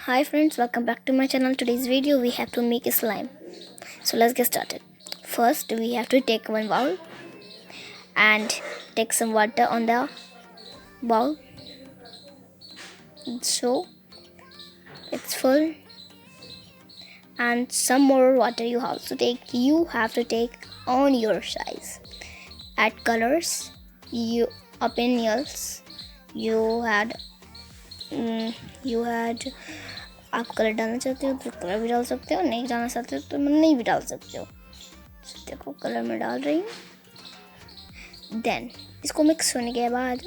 Hi friends, welcome back to my channel. Today's video we have to make a slime. So let's get started. First we have to take one bowl and take some water on the bowl. So it's full and some more water you have to take on your size. Add colors, you opinions, you had you had आप colour डालना चाहते हो तो colour भी डाल सकते हो, नहीं डालना चाहते हो तो नहीं भी डाल सकते हो. देखो कलर में डाल रही हूँ. देन इसको मिक्स होने के बाद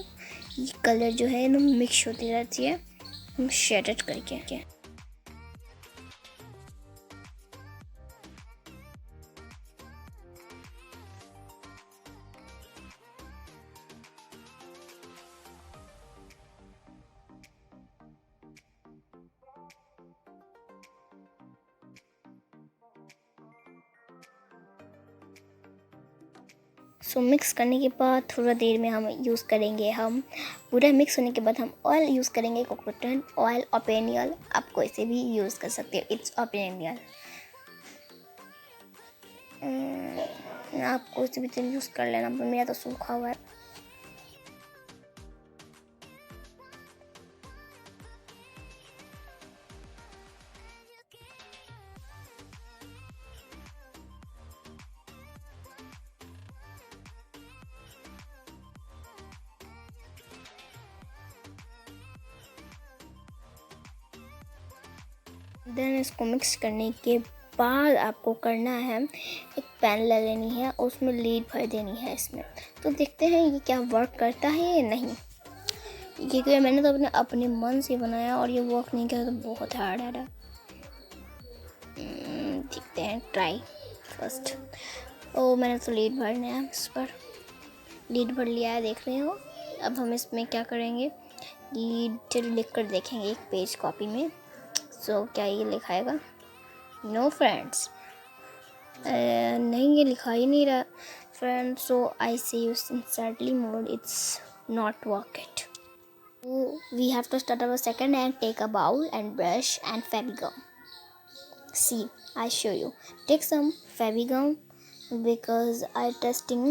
ये कलर जो है ना मिक्स होती रहती है शेडेड करके. सो मिक्स करने के बाद थोड़ा देर में हम यूज़ करेंगे. हम पूरा मिक्स होने के बाद हम ऑयल यूज़ करेंगे. कोकोनट ऑयल ओपिनियल, आप कोई से भी यूज़ कर सकते हो. इट्स ओपिनियल, आप कोई से भी तेल यूज़ कर लेना, पर मेरा तो सूखा हुआ है. देन इसको मिक्स करने के बाद आपको करना है एक पैन ले लेनी है, उसमें लीड भर देनी है इसमें. तो देखते हैं ये क्या वर्क करता है या नहीं. क्योंकि मैंने तो अपने मन से बनाया और ये वर्क नहीं किया तो बहुत हार्ड है. देखते हैं ट्राई फर्स्ट. मैंने तो लीड भरना है, इस पर लीड भर लिया है, देख रहे हो. अब हम इसमें क्या करेंगे, लीड लिख कर देखेंगे एक पेज कॉपी में. सो क्या ये लिखाएगा? नो फ्रेंड्स, नहीं ये लिखा ही नहीं रहा friends. So I say use insert the mode, it's not work it. We have to start our second and take a bowl and brush and Fevigum. See, I show you. Take some Fevigum because I testing.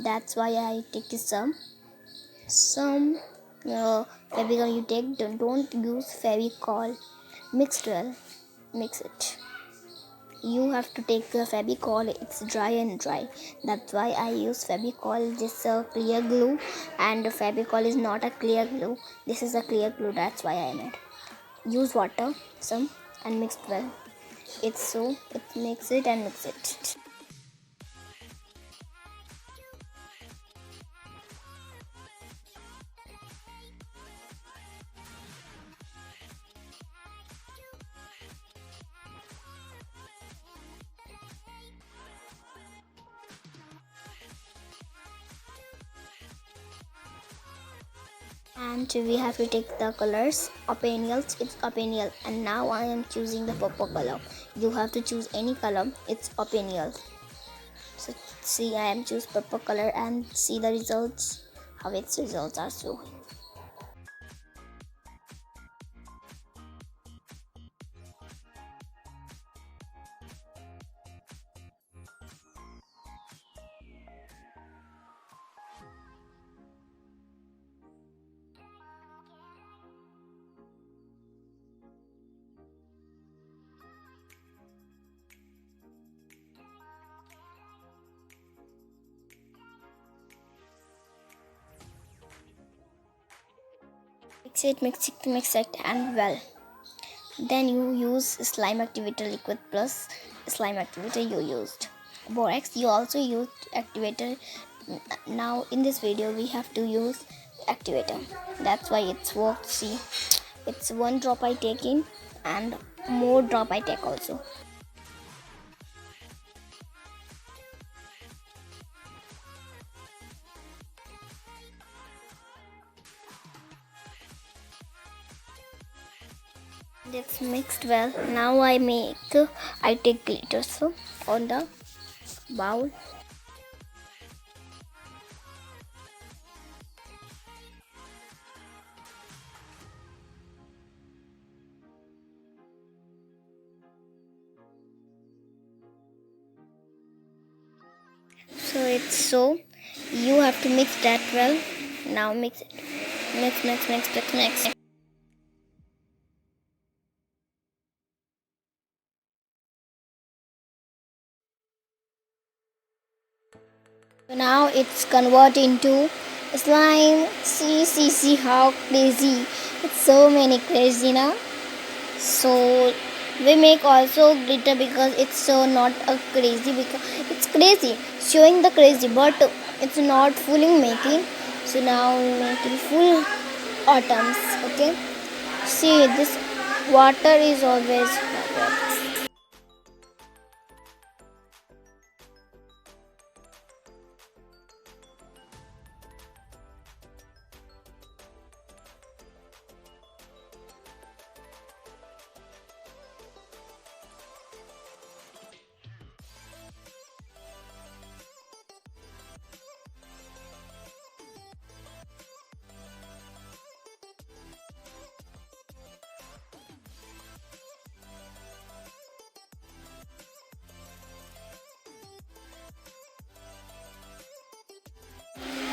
That's why I take some Fevigum. You take. Don't use Fevicol. Mixed well. Mix it. You have to take the Fevicol. It's dry and dry. That's why I use Fevicol. This is a clear glue, and Fevicol is not a clear glue. This is a clear glue. That's why I made. Use water, some, and mix well. It mix it and mix it. And we have to take the colors. Opinials, it's opinial, and now I am choosing the purple color. You have to choose any color. It's opinial. So see, I am choose purple color and see the results. How its results are showing. Mix it, and well. Then you use slime activator liquid plus slime activator you used. Borax, you also used activator. Now in this video we have to use activator. That's why it's worked. See, it's one drop I take in and more drop I take also. It's mixed well. Now I take glitter so on the bowl. So you have to mix that well. Now mix it. Mix. So now it's converted into slime. See how crazy. It's so many crazy now. So we make also glitter because it's so not a crazy, because it's crazy showing the crazy, but it's not fully making. So now we making full autumns. Okay, see this water is always water.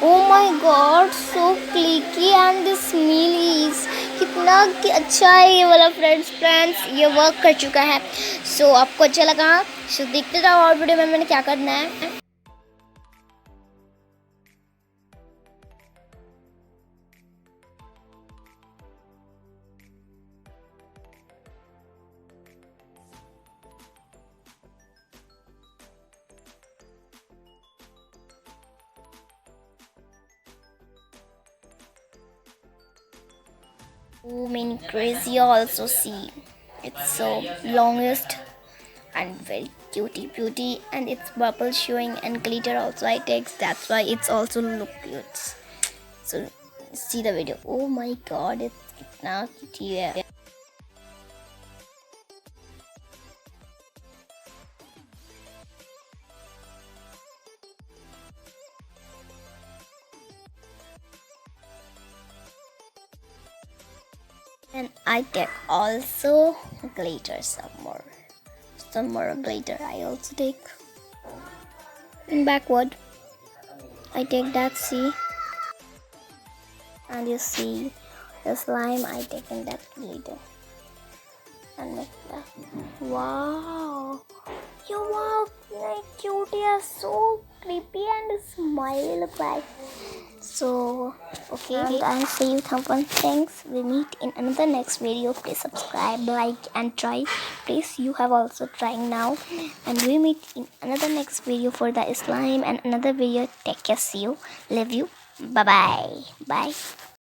Oh my god, so clicky and the smell is कितना अच्छा है ये वाला friends ये work कर चुका है. सो आपको अच्छा लगा. सो देखते रहो और वीडियो में मैंने क्या करना है. So many crazy also see. It's so longest and very cutie beauty, and it's bubble showing and glitter also I takes. That's why it's also look cute. So see the video. Oh my god, it's now cute. Yeah. And I take also glitter some more glitter I also take. In backward I take that, see, and you see the slime I take in that glitter and make that. Wow, you wow, like cutie are so creepy and smile look like. So okay, and I'll see you someone. Thanks. We meet in another next video. Please subscribe, like, and try. Please, you have also trying now, and we meet in another next video for the slime and another video. Take care. See you. Love you. Bye bye. Bye.